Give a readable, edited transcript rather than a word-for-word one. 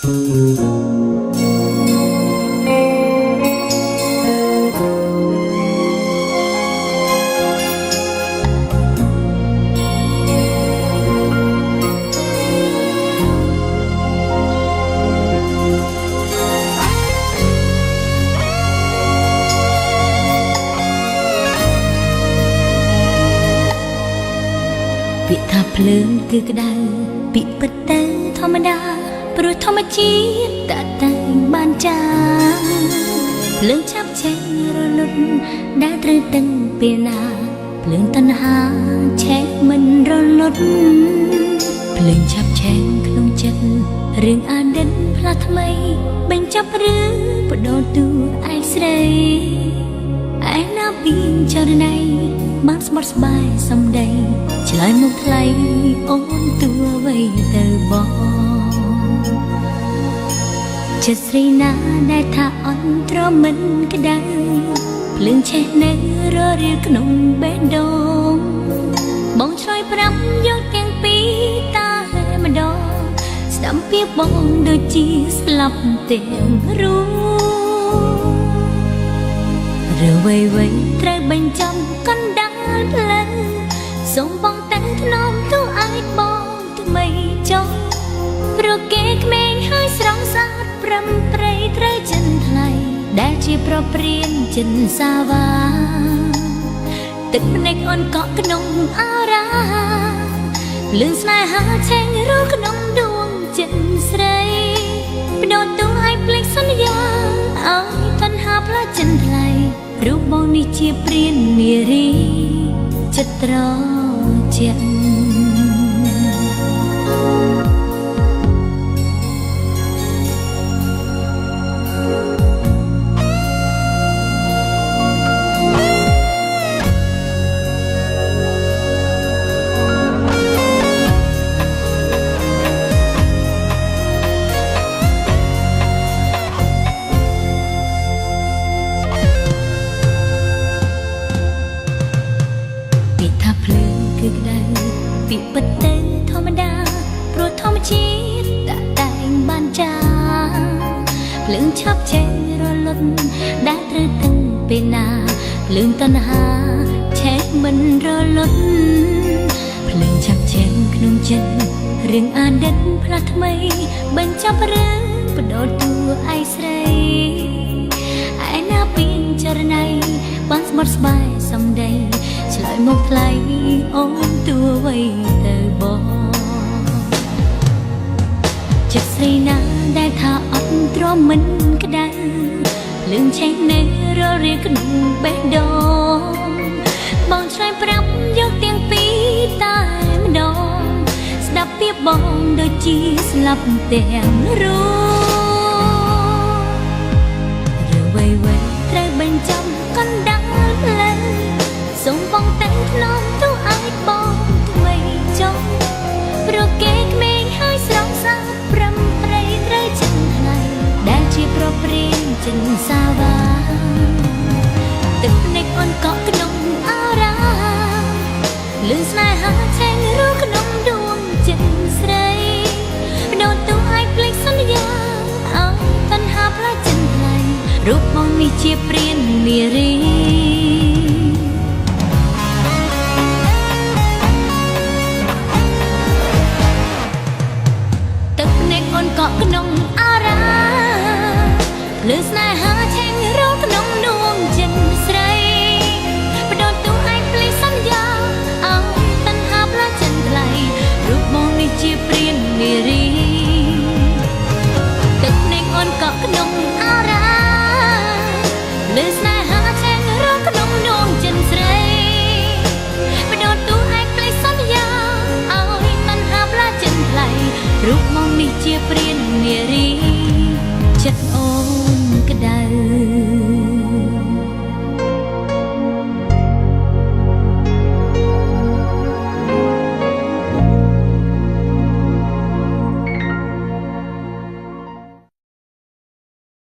ពាក្យថាភ្លើងគឺក្តៅពីពិតទៅធម្មតាព្រោះធម្មជាតិតតែងបានចាភ្លើងឆាប់ឆេះរលត់ដែលត្រូវតឹងពេលណាភ្លើងតណ្ហាឆេះមិនរលត់ភ្លើងឆាប់ឆេះក្នុងចិត្តរឿងអតីតផ្លាស់ថ្មីបញ្ចប់រឿងបដូរតួឯងស្រីឯណាពីចរណៃបានស្បត់ស្បាយសំដីឆ្លើយមកថ្លៃអូនតួអ្វីទៅបងចិត្តស្រីណាដែលថាអន់ទ្រាំមិនក្តៅភ្លើងឆេះនៅររៀលក្នុងបេះដូងបងឆ្លើយប្រាប់យកទាំងពីរតាម្ដងស្ដាំពីបងដូចជាស្លាប់ទាំងរូបឬវៃត្រូវបញ្ចាំកណ្ដាលផ្លូវសូមបងតាំងថ្នមទូអាចបងថ្មីចុះព្រោះគេក្មេងហើយស្រងសាទប្រំប្រៃត្រូវចិនថ្លៃដែលជាប្រព្រានចិនសាវាទឹកភ្នែកអូនកក់ក្នុងអរាលឿនស្នេហាឆេងរស់ក្នុងដួងចិត្តស្រីបដូរតួឲ្យភ្លេចសន្យាឲ្យតណ្ហាផ្លាស់ចិនថ្លៃរូបបងនេះជាព្រាននារីចិត្តត្រជាក់គឺក្តៅពីពិតទៅធម្មតាព្រោះធម្មជាតិតតែងបានចាភ្លើងឆាប់ឆេះរលត់ដែលត្រូវតឹងពេលណាភ្លើងតណ្ហាឆេះមិនរលត់ភ្លើងឆាប់ឆេះក្នុងចិត្តរឿងអតីតផ្លាស់ថ្មីបញ្ចប់រឿងបដូរតួឯស្រីឯណាពីចរណៃបានស្បត់ស្បាយសំដីឆ្លើយមកថ្លៃអូនតួអ្វីទៅបងចិត្តស្រីណាដែលថាអត់ទ្រាំមិនក្តៅភ្លើងឆេះនៅររៀលក្នុងបេះដូងបងឆ្លើយប្រាប់យកទាំងពីរតែម្ដងស្ដាប់ពីបងដូចជាស្លាប់ទាំងរូបឬវៃត្រូវបញ្ចាំកណ្ដាលផ្លូវសូមបងតាំងថ្នមទូអាចបងថ្មីចុះព្រោះគេក្មេងហើយស្រងសាទប្រំប្រៃត្រូវចិនថ្លៃដែលជាប្រព្រានចិនសាវាទឹកភ្នែកអូនកក់ក្នុងអរាលឿនស្នេហាឆេងរស់ក្នុងដួងចិត្តស្រីបដូរតួឲ្យភ្លេចសន្យាឲ្យតណ្ហាផ្លាស់ចិនថ្លៃរូបបងនេះជាព្រាននារីកក់ក្នុងអារាលឿនស្នេហា